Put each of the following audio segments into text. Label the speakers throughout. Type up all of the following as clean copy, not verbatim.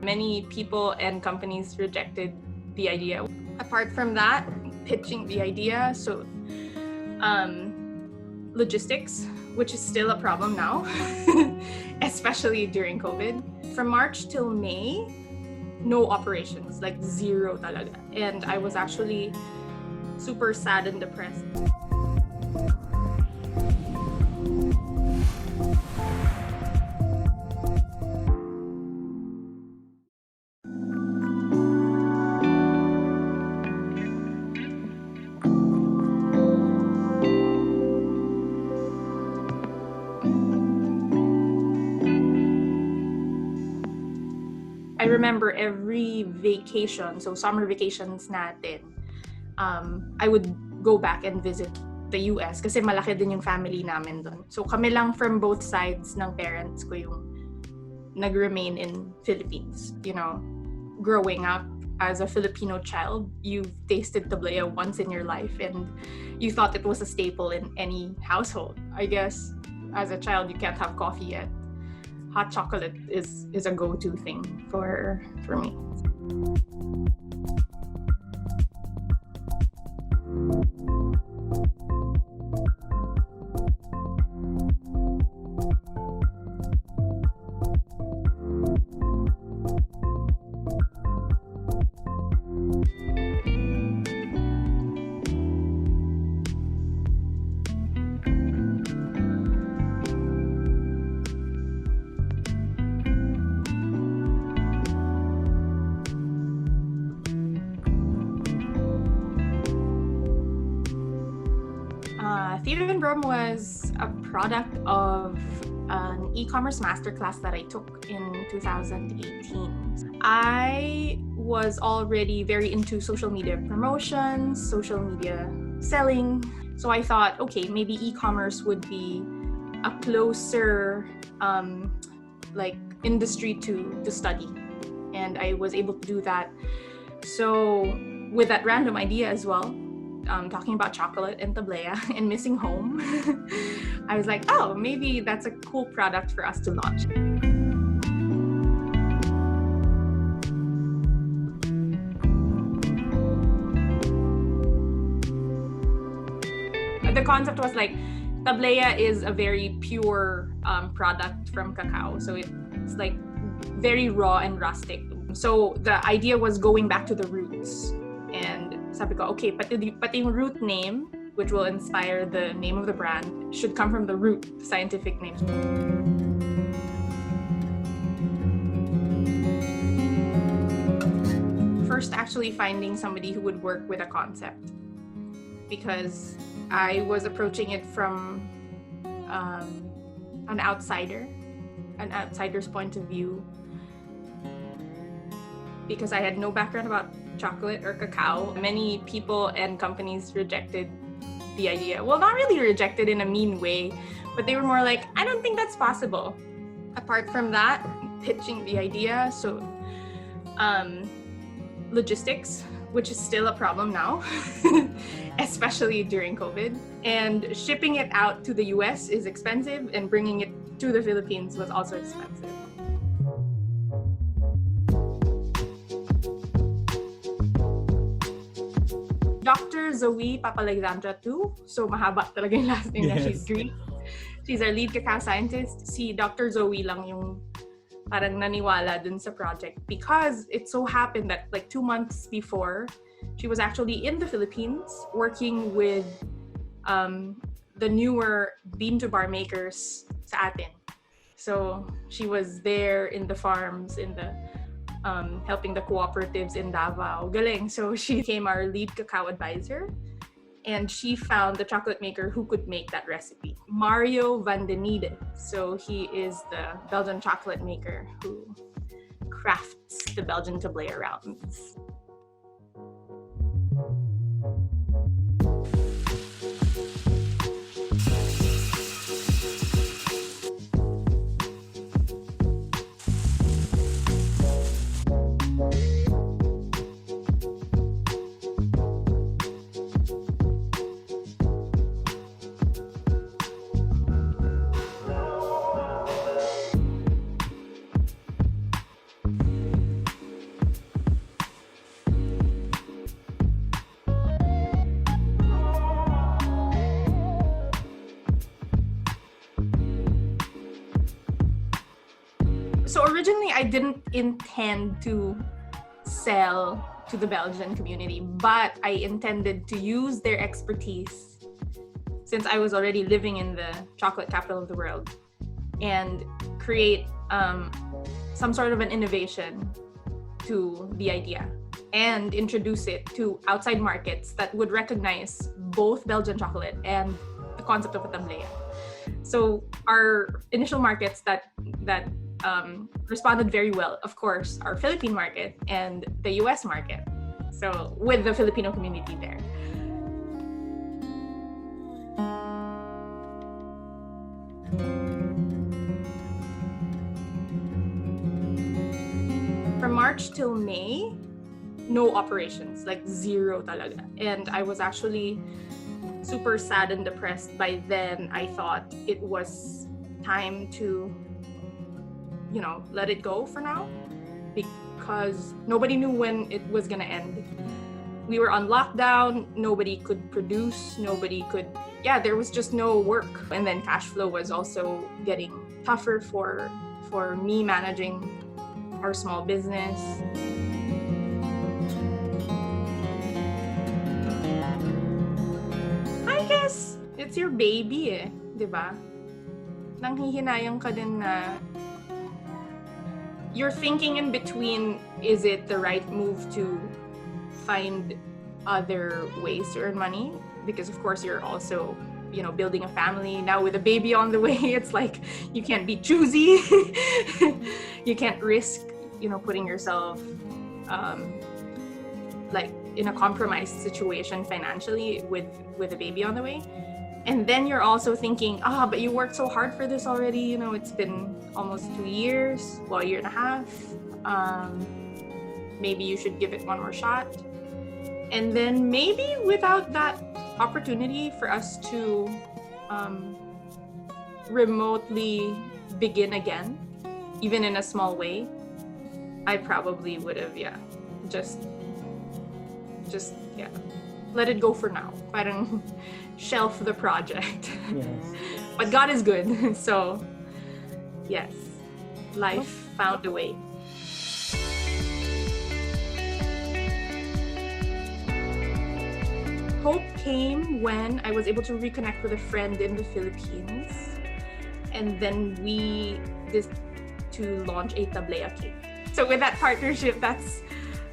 Speaker 1: Many people and companies rejected the idea. Apart from that, pitching the idea, logistics, which is still a problem now, especially during COVID. From March till May, no operations, like zero talaga. And I was actually super sad and depressed. I remember every vacation, so summer vacations natin, I would go back and visit the US kasi malaki din yung family namin doon. So kami lang from both sides ng parents ko yung nag-remain in Philippines. You know, growing up as a Filipino child, you've tasted Tableya once in your life and you thought it was a staple in any household. I guess as a child, you can't have coffee yet. Hot chocolate is a go-to thing for me. Theo Brom was a product of an e-commerce masterclass that I took in 2018. I was already very into social media promotions, social media selling. So I thought, okay, maybe e-commerce would be a closer industry to study. And I was able to do that. So with that random idea as well, talking about chocolate and Tableya and missing home, I was like, oh, maybe that's a cool product for us to launch. The concept was like, Tableya is a very pure product from cacao. So it's like very raw and rustic. So the idea was going back to the roots. And sabi ko, okay, pati yung root name, which will inspire the name of the brand, should come from the root scientific name. First, actually finding somebody who would work with a concept, because I was approaching it from an outsider's point of view, because I had no background about chocolate or cacao. Many people and companies rejected the idea. Well, not really rejected in a mean way, but they were more like, I don't think that's possible. Apart from that, pitching the idea, logistics, which is still a problem now, especially during COVID. And shipping it out to the US is expensive, and bringing it to the Philippines was also expensive. Dr. Zoe Papalexandra too. So mahaba talaga yung last name niya. She's Greek. She's our lead cacao scientist. Si Dr. Zoe lang yung parang naniwala dun sa project, because it so happened that like 2 months before, she was actually in the Philippines working with the newer bean-to-bar makers sa atin. So she was there in the farms, in the helping the cooperatives in Davao. Galing. So she became our lead cacao advisor, and she found the chocolate maker who could make that recipe, Mario van den Niede. So he is the Belgian chocolate maker who crafts the Belgian Tableya rounds. So originally, I didn't intend to sell to the Belgian community, but I intended to use their expertise since I was already living in the chocolate capital of the world and create some sort of an innovation to the idea and introduce it to outside markets that would recognize both Belgian chocolate and the concept of a tableya. So our initial markets that responded very well, of course, our Philippine market and the US market. So with the Filipino community there. From March till May, no operations, like zero talaga. And I was actually super sad and depressed by then. I thought it was time to, let it go for now because nobody knew when it was gonna end. We were on lockdown, nobody could produce, there was just no work. And then cash flow was also getting tougher for me managing our small business. I guess it's your baby di ba? Nanghihinayang ka din na you're thinking in between, is it the right move to find other ways to earn money? Because of course you're also, building a family. Now with a baby on the way, it's like you can't be choosy. You can't risk, putting yourself like in a compromised situation financially with a baby on the way. And then you're also thinking, but you worked so hard for this already. It's been almost 2 years, a year and a half. Maybe you should give it one more shot. And then maybe without that opportunity for us to remotely begin again, even in a small way, I probably would have, just let it go for now. Parang shelf the project.
Speaker 2: Yes.
Speaker 1: But God is good. So, yes, life found a way. Hope came when I was able to reconnect with a friend in the Philippines. And then we decided to launch a Tableya cake. So with that partnership, that's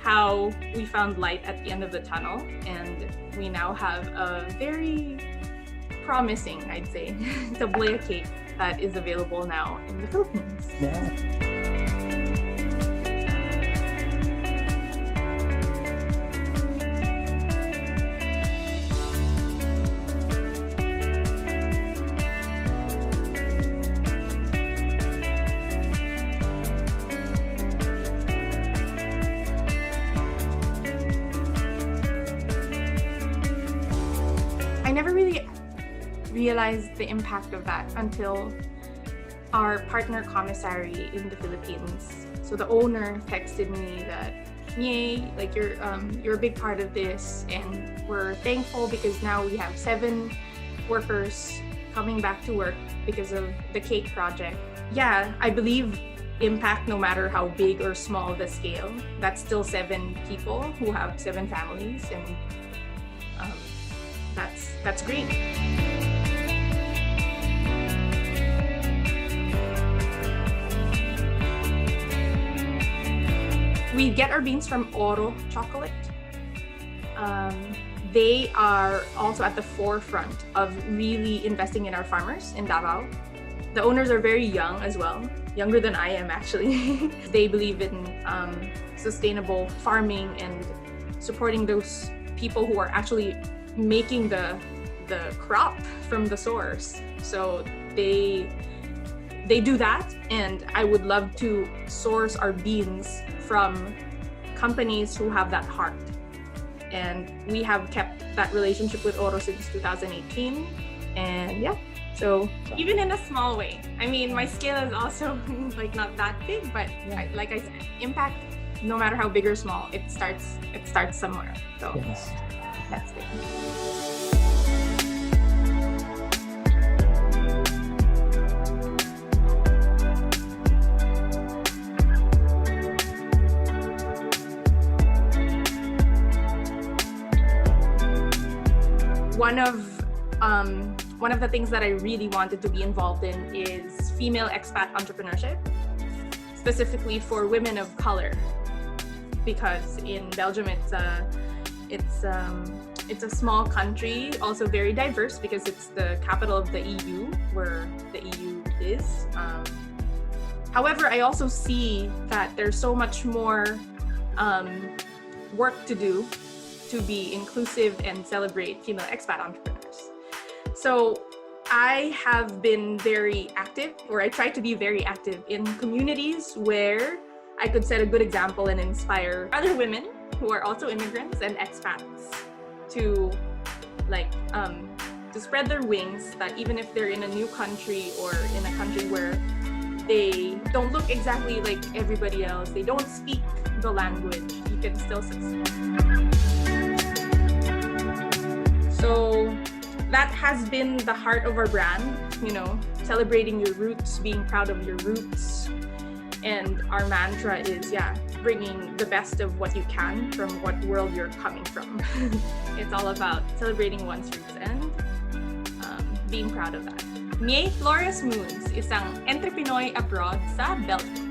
Speaker 1: how we found light at the end of the tunnel, and we now have a very promising, I'd say, Tableya cake that is available now in the Philippines.
Speaker 2: Yeah.
Speaker 1: I never really realized the impact of that until our partner commissary in the Philippines. So the owner texted me that, Myey, like you're a big part of this, and we're thankful because now we have 7 workers coming back to work because of the cake project. Yeah, I believe impact, no matter how big or small the scale, that's still 7 people who have 7 families, and that's great. We get our beans from Oro Chocolate. They are also at the forefront of really investing in our farmers in Davao. The owners are very young as well, younger than I am actually. They believe in sustainable farming and supporting those people who are actually making the crop from the source. So they do that, and I would love to source our beans from companies who have that heart. And we have kept that relationship with Oro since 2018. And yeah, so even in a small way. I mean, my scale is also like not that big, but like I said, impact, no matter how big or small, it starts somewhere. So
Speaker 2: Yes.
Speaker 1: that's it. one of the things that I really wanted to be involved in is female expat entrepreneurship, specifically for women of color, because in Belgium it's a small country, also very diverse because it's the capital of the EU, where the EU is. However, I also see that there's so much more work to do to be inclusive and celebrate female expat entrepreneurs. So I have been very active, or I try to be very active in communities where I could set a good example and inspire other women who are also immigrants and expats to to spread their wings, that even if they're in a new country or in a country where they don't look exactly like everybody else, they don't speak the language, you can still succeed. So that has been the heart of our brand, celebrating your roots, being proud of your roots. And our mantra is, bringing the best of what you can from what world you're coming from. It's all about celebrating one's roots and being proud of that. Myey Moens, isang EntrePinoy Abroad sa Belgium.